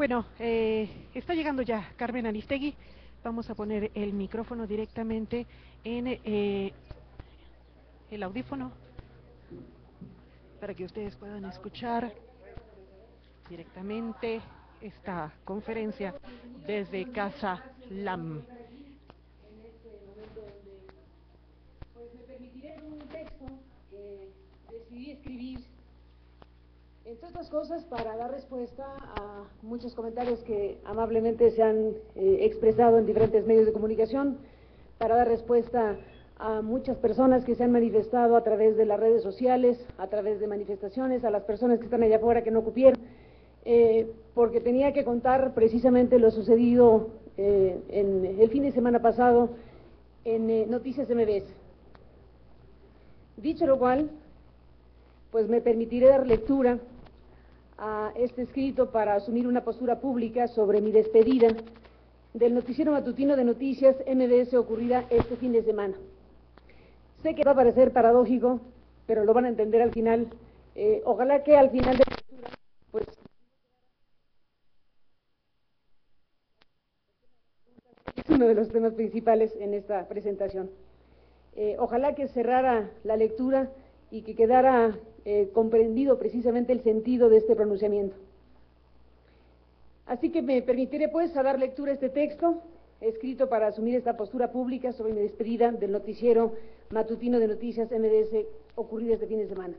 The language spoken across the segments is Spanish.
Bueno, está llegando ya Carmen Aristegui. Vamos a poner el micrófono directamente en el audífono para que ustedes puedan escuchar directamente esta conferencia desde Casa LAM. Pues me permitiré un texto que decidí escribir, entre otras cosas, para dar respuesta a muchos comentarios que amablemente se han expresado en diferentes medios de comunicación, para dar respuesta a muchas personas que se han manifestado a través de las redes sociales, a través de manifestaciones, a las personas que están allá afuera que no cupieron, porque tenía que contar precisamente lo sucedido en el fin de semana pasado en Noticias MBS. Dicho lo cual, pues me permitiré dar lectura a este escrito para asumir una postura pública sobre mi despedida del noticiero matutino de Noticias MBS ocurrida este fin de semana. Sé que va a parecer paradójico, pero lo van a entender al final. Ojalá que al final de la lectura, pues, es uno de los temas principales en esta presentación. Ojalá que cerrara la lectura y que quedara comprendido precisamente el sentido de este pronunciamiento. Así que me permitiré pues a dar lectura a este texto, escrito para asumir esta postura pública sobre mi despedida del noticiero matutino de Noticias MBS ocurrida este fin de semana.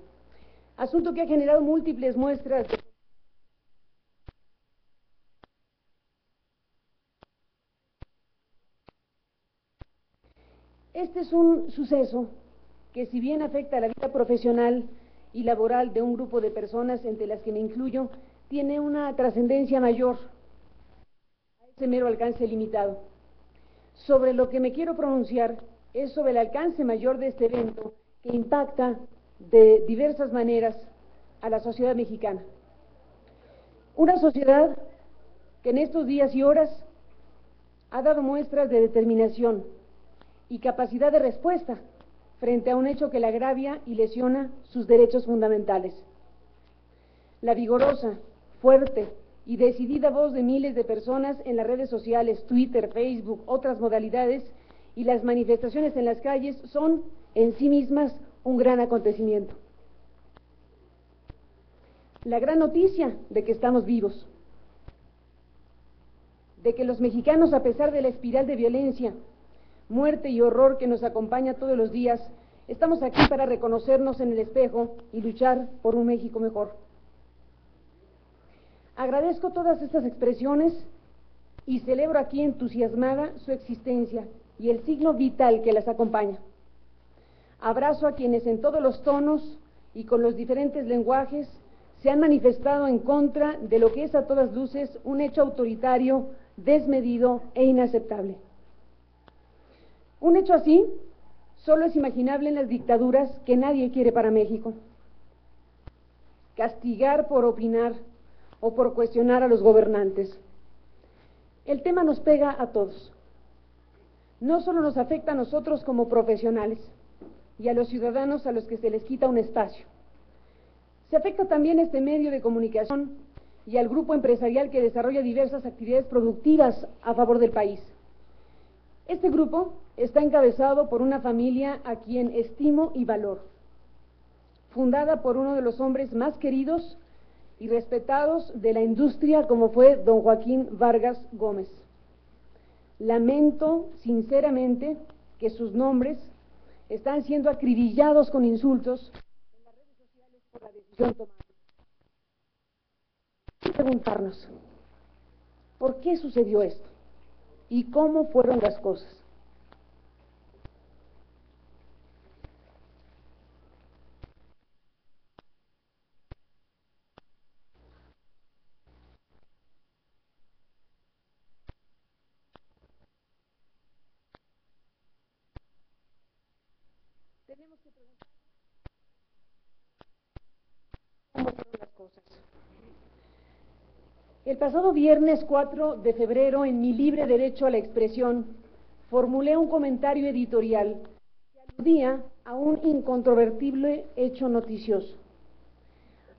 Asunto que ha generado múltiples muestras de... Este es un suceso que, si bien afecta a la vida profesional y laboral de un grupo de personas, entre las que me incluyo, tiene una trascendencia mayor a ese mero alcance limitado. Sobre lo que me quiero pronunciar es sobre el alcance mayor de este evento que impacta de diversas maneras a la sociedad mexicana. Una sociedad que en estos días y horas ha dado muestras de determinación y capacidad de respuesta frente a un hecho que la agravia y lesiona sus derechos fundamentales. La vigorosa, fuerte y decidida voz de miles de personas en las redes sociales, Twitter, Facebook, otras modalidades, y las manifestaciones en las calles son en sí mismas un gran acontecimiento. La gran noticia de que estamos vivos, de que los mexicanos, a pesar de la espiral de violencia, muerte y horror que nos acompaña todos los días, estamos aquí para reconocernos en el espejo y luchar por un México mejor. Agradezco todas estas expresiones y celebro aquí entusiasmada su existencia y el signo vital que las acompaña. Abrazo a quienes en todos los tonos y con los diferentes lenguajes se han manifestado en contra de lo que es a todas luces un hecho autoritario, desmedido e inaceptable. Un hecho así solo es imaginable en las dictaduras que nadie quiere para México. Castigar por opinar o por cuestionar a los gobernantes. El tema nos pega a todos. No solo nos afecta a nosotros como profesionales y a los ciudadanos a los que se les quita un espacio. Se afecta también a este medio de comunicación y al grupo empresarial que desarrolla diversas actividades productivas a favor del país. Este grupo está encabezado por una familia a quien estimo y valoro, fundada por uno de los hombres más queridos y respetados de la industria, como fue don Joaquín Vargas Gómez. Lamento sinceramente que sus nombres están siendo acribillados con insultos en las redes sociales por la decisión tomada. Hay que preguntarnos, ¿por qué sucedió esto? ¿Y cómo fueron las cosas? Tenemos que preguntar cómo fueron las cosas. El pasado viernes 4 de febrero, en mi libre derecho a la expresión, formulé un comentario editorial que aludía a un incontrovertible hecho noticioso.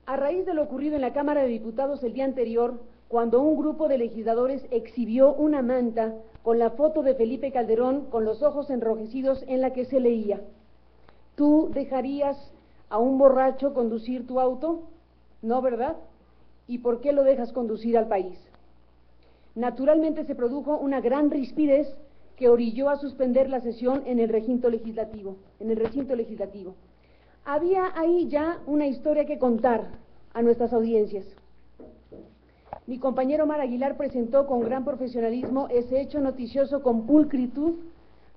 A raíz de lo ocurrido en la Cámara de Diputados el día anterior, cuando un grupo de legisladores exhibió una manta con la foto de Felipe Calderón con los ojos enrojecidos en la que se leía: ¿tú dejarías a un borracho conducir tu auto? No, ¿verdad? ¿Y por qué lo dejas conducir al país? Naturalmente se produjo una gran rispidez que orilló a suspender la sesión en el recinto legislativo. Había ahí ya una historia que contar a nuestras audiencias. Mi compañero Omar Aguilar presentó con gran profesionalismo ese hecho noticioso con pulcritud,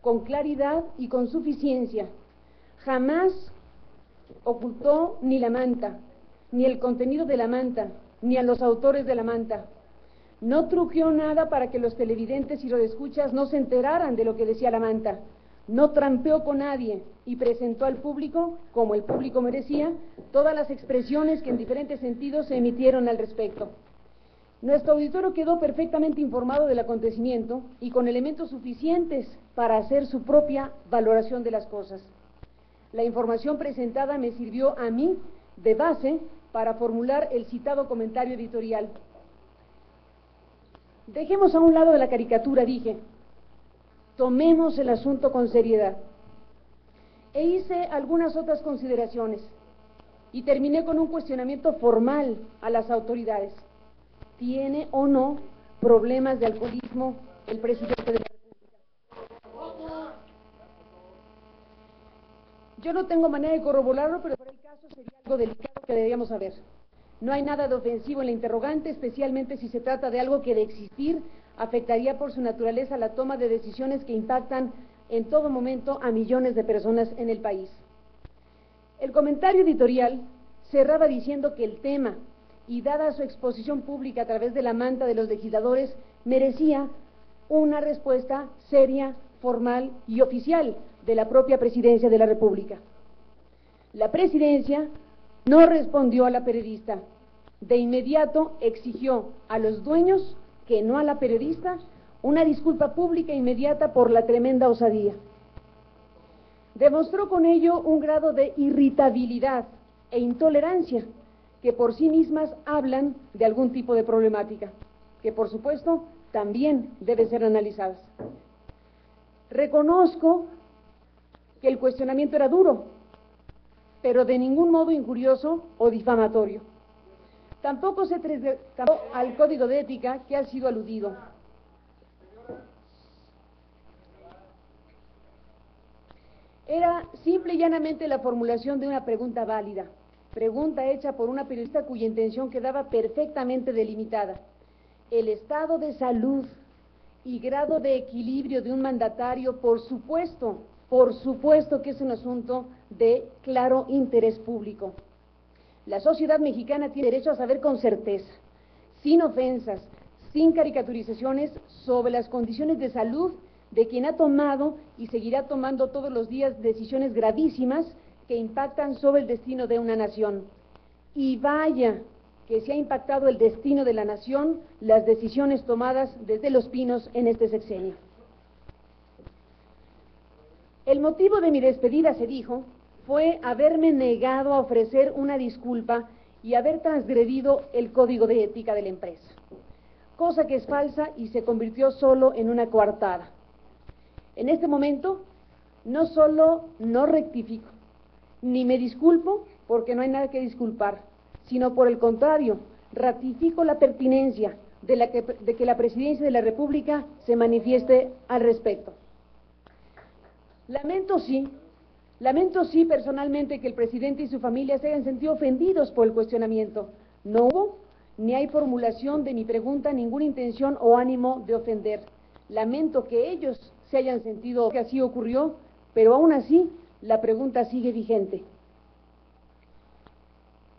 con claridad y con suficiencia. Jamás ocultó ni la manta, ni el contenido de la manta, ni a los autores de la manta. No truqueó nada para que los televidentes y radioescuchas no se enteraran de lo que decía la manta. No trampeó con nadie y presentó al público, como el público merecía, todas las expresiones que en diferentes sentidos se emitieron al respecto. Nuestro auditorio quedó perfectamente informado del acontecimiento y con elementos suficientes para hacer su propia valoración de las cosas. La información presentada me sirvió a mí de base para formular el citado comentario editorial. Dejemos a un lado de la caricatura, dije. Tomemos el asunto con seriedad. E hice algunas otras consideraciones y terminé con un cuestionamiento formal a las autoridades. ¿Tiene o no problemas de alcoholismo el presidente de la República? Yo no tengo manera de corroborarlo, pero por el caso sería algo delicado que deberíamos saber. No hay nada de ofensivo en la interrogante, especialmente si se trata de algo que de existir afectaría por su naturaleza la toma de decisiones que impactan en todo momento a millones de personas en el país. El comentario editorial cerraba diciendo que el tema, y dada su exposición pública a través de la manta de los legisladores, merecía una respuesta seria, formal y oficial de la propia Presidencia de la República. La Presidencia no respondió a la periodista. De inmediato exigió a los dueños, que no a la periodista, una disculpa pública inmediata por la tremenda osadía. Demostró con ello un grado de irritabilidad e intolerancia que por sí mismas hablan de algún tipo de problemática, que por supuesto también deben ser analizadas. Reconozco que el cuestionamiento era duro, pero de ningún modo injurioso o difamatorio. Tampoco se transgresó al código de ética que ha sido aludido. Era simple y llanamente la formulación de una pregunta válida, pregunta hecha por una periodista cuya intención quedaba perfectamente delimitada. El estado de salud y grado de equilibrio de un mandatario, por supuesto que es un asunto de claro interés público. La sociedad mexicana tiene derecho a saber con certeza, sin ofensas, sin caricaturizaciones, sobre las condiciones de salud de quien ha tomado y seguirá tomando todos los días decisiones gravísimas que impactan sobre el destino de una nación. Y vaya que se ha impactado el destino de la nación las decisiones tomadas desde Los Pinos en este sexenio. El motivo de mi despedida, se dijo, fue haberme negado a ofrecer una disculpa y haber transgredido el código de ética de la empresa, cosa que es falsa y se convirtió solo en una coartada. En este momento, no solo no rectifico, ni me disculpo porque no hay nada que disculpar, sino por el contrario, ratifico la pertinencia de que la Presidencia de la República se manifieste al respecto. Lamento sí personalmente que el presidente y su familia se hayan sentido ofendidos por el cuestionamiento. No hubo, ni hay formulación de mi pregunta, ninguna intención o ánimo de ofender. Lamento que ellos se hayan sentido que así ocurrió, pero aún así la pregunta sigue vigente.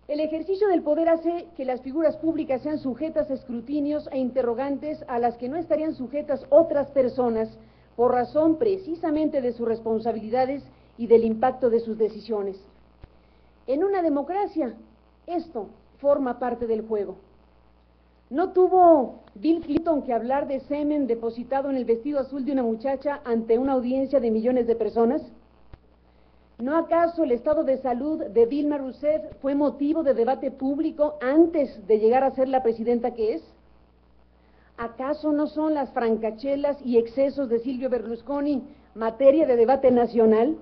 El ejercicio del poder hace que las figuras públicas sean sujetas a escrutinios e interrogantes a las que no estarían sujetas otras personas por razón precisamente de sus responsabilidades y del impacto de sus decisiones. En una democracia, esto forma parte del juego. ¿No tuvo Bill Clinton que hablar de semen depositado en el vestido azul de una muchacha ante una audiencia de millones de personas? ¿No acaso el estado de salud de Dilma Rousseff fue motivo de debate público antes de llegar a ser la presidenta que es? ¿Acaso no son las francachelas y excesos de Silvio Berlusconi materia de debate nacional?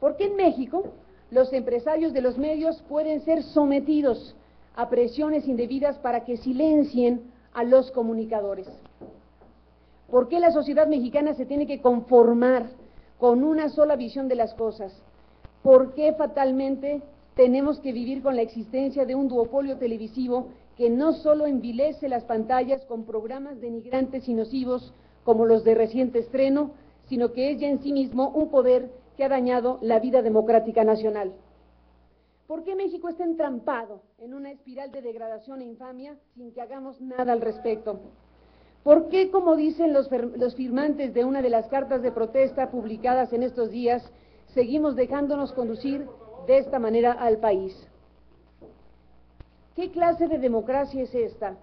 ¿Por qué en México los empresarios de los medios pueden ser sometidos a presiones indebidas para que silencien a los comunicadores? ¿Por qué la sociedad mexicana se tiene que conformar con una sola visión de las cosas? ¿Por qué fatalmente tenemos que vivir con la existencia de un duopolio televisivo que no solo envilece las pantallas con programas denigrantes y nocivos como los de reciente estreno, sino que es ya en sí mismo un poder que ha dañado la vida democrática nacional? ¿Por qué México está entrampado en una espiral de degradación e infamia sin que hagamos nada al respecto? ¿Por qué, como dicen los firmantes de una de las cartas de protesta publicadas en estos días, seguimos dejándonos conducir de esta manera al país? ¿Qué clase de democracia es esta?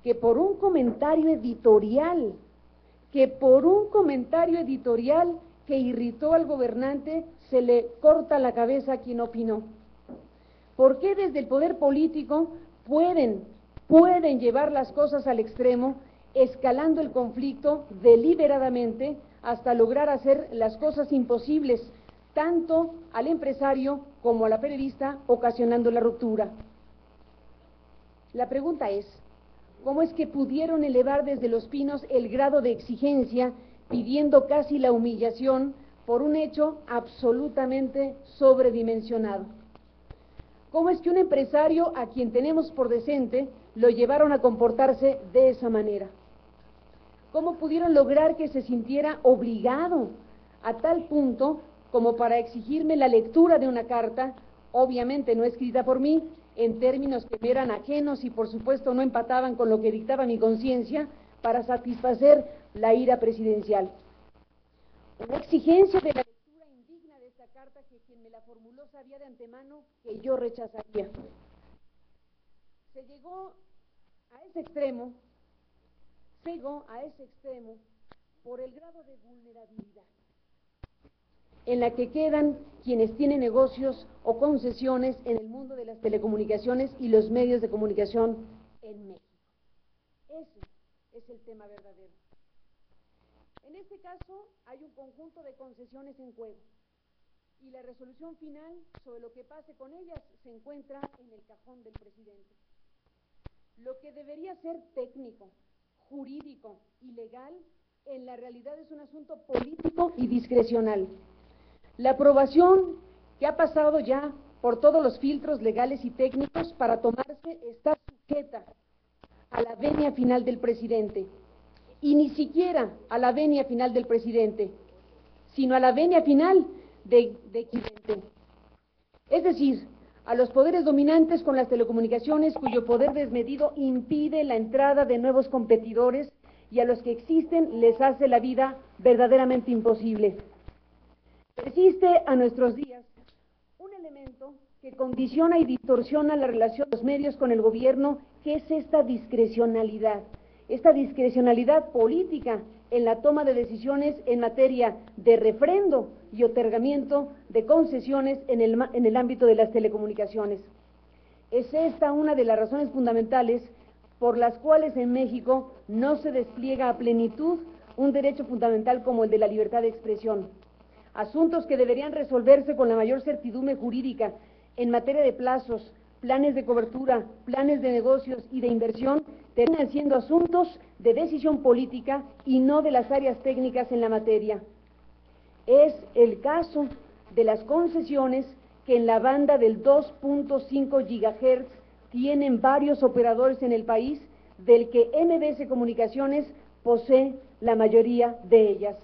Que por un comentario editorial que irritó al gobernante, se le corta la cabeza a quien opinó. ¿Por qué desde el poder político pueden llevar las cosas al extremo, escalando el conflicto deliberadamente hasta lograr hacer las cosas imposibles, tanto al empresario como a la periodista, ocasionando la ruptura? La pregunta es, ¿cómo es que pudieron elevar desde Los Pinos el grado de exigencia, pidiendo casi la humillación por un hecho absolutamente sobredimensionado? ¿Cómo es que un empresario a quien tenemos por decente lo llevaron a comportarse de esa manera? ¿Cómo pudieron lograr que se sintiera obligado a tal punto como para exigirme la lectura de una carta, obviamente no escrita por mí, en términos que me eran ajenos y por supuesto no empataban con lo que dictaba mi conciencia, para satisfacer la ira presidencial? Una exigencia de la lectura indigna de esta carta que quien me la formuló sabía de antemano que yo rechazaría. Se llegó a ese extremo por el grado de vulnerabilidad en la que quedan quienes tienen negocios o concesiones en el mundo de las telecomunicaciones y los medios de comunicación en México. Ese es el tema verdadero. En este caso hay un conjunto de concesiones en juego y la resolución final sobre lo que pase con ellas se encuentra en el cajón del presidente. Lo que debería ser técnico, jurídico y legal, en la realidad es un asunto político y discrecional. La aprobación, que ha pasado ya por todos los filtros legales y técnicos para tomarse, está sujeta a la venia final del presidente, y ni siquiera a la venia final del presidente, sino a la venia final de Occidente. Es decir, a los poderes dominantes con las telecomunicaciones, cuyo poder desmedido impide la entrada de nuevos competidores, y a los que existen les hace la vida verdaderamente imposible. Persiste a nuestros días un elemento que condiciona y distorsiona la relación de los medios con el gobierno, que es esta discrecionalidad política en la toma de decisiones en materia de refrendo y otorgamiento de concesiones en el ámbito de las telecomunicaciones. Es esta una de las razones fundamentales por las cuales en México no se despliega a plenitud un derecho fundamental como el de la libertad de expresión. Asuntos que deberían resolverse con la mayor certidumbre jurídica en materia de plazos, planes de cobertura, planes de negocios y de inversión, terminan siendo asuntos de decisión política y no de las áreas técnicas en la materia. Es el caso de las concesiones que en la banda del 2.5 GHz tienen varios operadores en el país, del que MBS Comunicaciones posee la mayoría de ellas.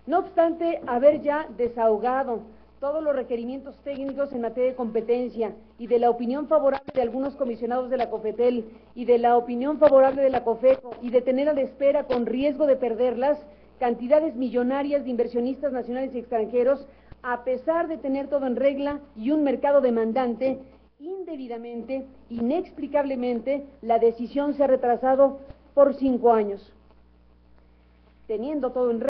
No obstante haber ya desahogado todos los requerimientos técnicos en materia de competencia y de la opinión favorable de algunos comisionados de la COFETEL y de la opinión favorable de la COFECO, y de tener a la espera, con riesgo de perderlas, cantidades millonarias de inversionistas nacionales y extranjeros, a pesar de tener todo en regla y un mercado demandante, indebidamente, inexplicablemente, la decisión se ha retrasado por 5 años. Teniendo todo en regla,